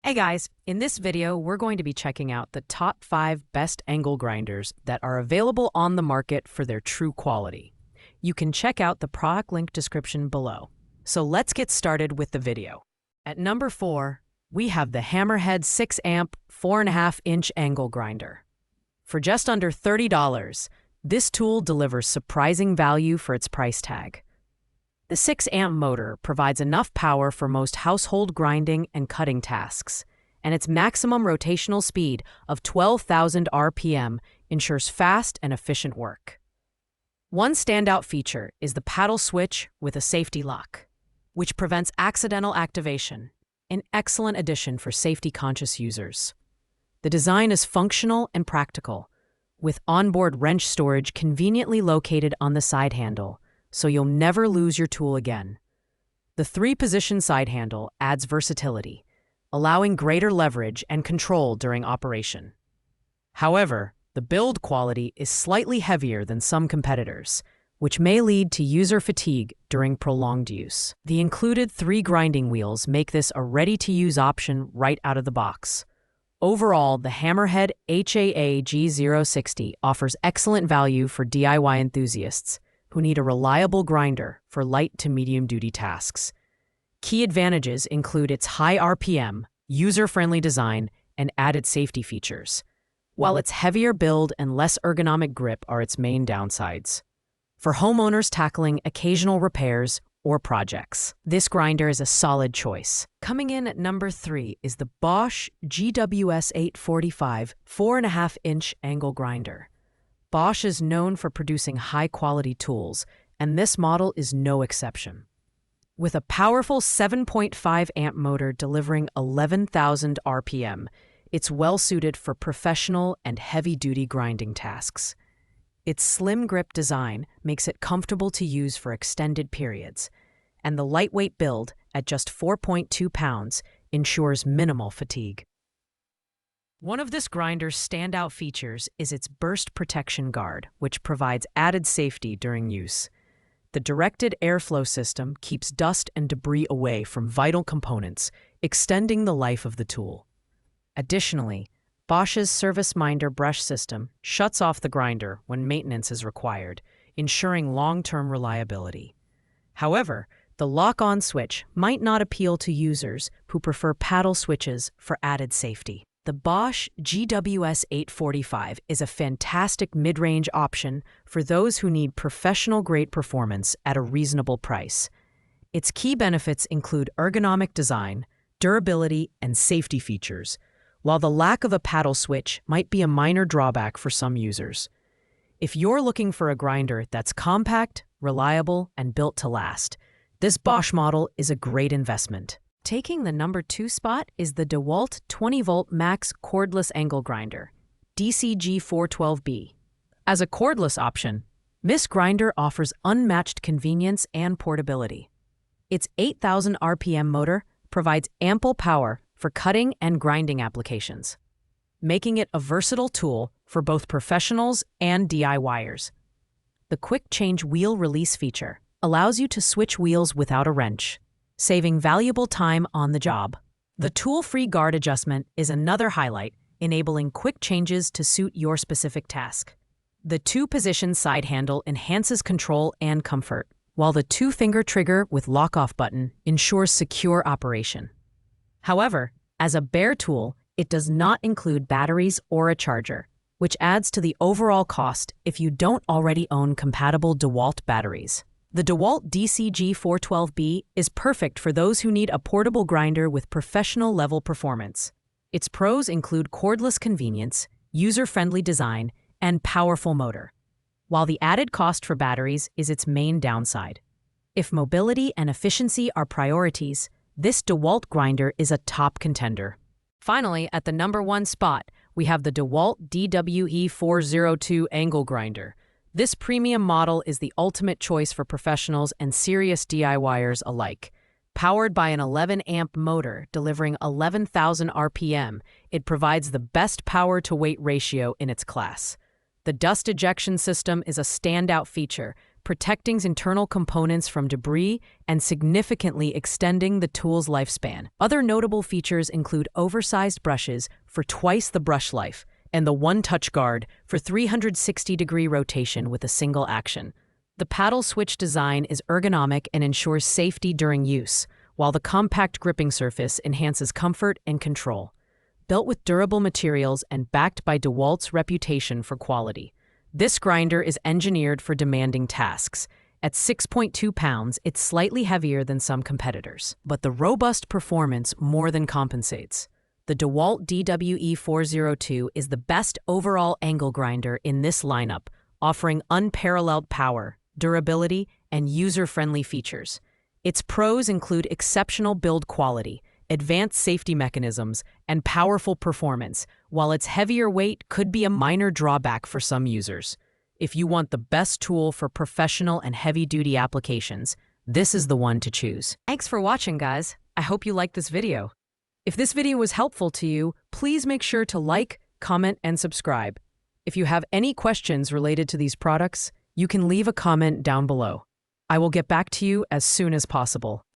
Hey guys, in this video, we're going to be checking out the top 5 best angle grinders that are available on the market for their true quality. You can check out the product link description below. So let's get started with the video. At number 4, we have the Hammerhead 6 amp 4.5-inch angle grinder. For just under $30, this tool delivers surprising value for its price tag. The 6-amp motor provides enough power for most household grinding and cutting tasks, and its maximum rotational speed of 12,000 RPM ensures fast and efficient work. One standout feature is the paddle switch with a safety lock, which prevents accidental activation, an excellent addition for safety-conscious users. The design is functional and practical, with onboard wrench storage conveniently located on the side handle, so you'll never lose your tool again. The 3-position side handle adds versatility, allowing greater leverage and control during operation. However, the build quality is slightly heavier than some competitors, which may lead to user fatigue during prolonged use. The included 3 grinding wheels make this a ready-to-use option right out of the box. Overall, the Hammerhead HAA G060 offers excellent value for DIY enthusiasts who need a reliable grinder for light to medium-duty tasks. Key advantages include its high RPM, user-friendly design, and added safety features, while its heavier build and less ergonomic grip are its main downsides. For homeowners tackling occasional repairs or projects, this grinder is a solid choice. Coming in at number 3 is the BOSCH GWS 845 4.5-inch angle grinder. Bosch is known for producing high-quality tools, and this model is no exception. With a powerful 7.5-amp motor delivering 11,000 RPM, it's well-suited for professional and heavy-duty grinding tasks. Its slim grip design makes it comfortable to use for extended periods, and the lightweight build at just 4.2 pounds ensures minimal fatigue. One of this grinder's standout features is its burst protection guard, which provides added safety during use. The directed airflow system keeps dust and debris away from vital components, extending the life of the tool. Additionally, Bosch's service minder brush system shuts off the grinder when maintenance is required, ensuring long-term reliability. However, the lock-on switch might not appeal to users who prefer paddle switches for added safety. The BOSCH GWS 845 is a fantastic mid-range option for those who need professional-grade performance at a reasonable price. Its key benefits include ergonomic design, durability, and safety features, while the lack of a paddle switch might be a minor drawback for some users. If you're looking for a grinder that's compact, reliable, and built to last, this BOSCH model is a great investment. Taking the number 2 spot is the DEWALT 20-volt max cordless angle grinder, DCG412B. As a cordless option, this grinder offers unmatched convenience and portability. Its 8,000 RPM motor provides ample power for cutting and grinding applications, making it a versatile tool for both professionals and DIYers. The quick change wheel release feature allows you to switch wheels without a wrench, saving valuable time on the job. The tool-free guard adjustment is another highlight, enabling quick changes to suit your specific task. The 2-position side handle enhances control and comfort, while the 2-finger trigger with lock-off button ensures secure operation. However, as a bare tool, it does not include batteries or a charger, which adds to the overall cost if you don't already own compatible DEWALT batteries. The DEWALT DCG412B is perfect for those who need a portable grinder with professional-level performance. Its pros include cordless convenience, user-friendly design, and powerful motor, while the added cost for batteries is its main downside. If mobility and efficiency are priorities, this DEWALT grinder is a top contender. Finally, at the number 1 spot, we have the DEWALT DWE402 angle grinder. This premium model is the ultimate choice for professionals and serious DIYers alike. Powered by an 11-amp motor delivering 11,000 RPM, it provides the best power-to-weight ratio in its class. The dust ejection system is a standout feature, protecting internal components from debris and significantly extending the tool's lifespan. Other notable features include oversized brushes for twice the brush life and the one-touch guard for 360-degree rotation with a single action. The paddle switch design is ergonomic and ensures safety during use, while the compact gripping surface enhances comfort and control. Built with durable materials and backed by DEWALT's reputation for quality, this grinder is engineered for demanding tasks. At 6.2 pounds, it's slightly heavier than some competitors, but the robust performance more than compensates. The DEWALT DWE402 is the best overall angle grinder in this lineup, offering unparalleled power, durability, and user-friendly features. Its pros include exceptional build quality, advanced safety mechanisms, and powerful performance, while its heavier weight could be a minor drawback for some users. If you want the best tool for professional and heavy-duty applications, this is the one to choose. Thanks for watching, guys. I hope you liked this video. If this video was helpful to you, please make sure to like, comment, and subscribe. If you have any questions related to these products, you can leave a comment down below. I will get back to you as soon as possible.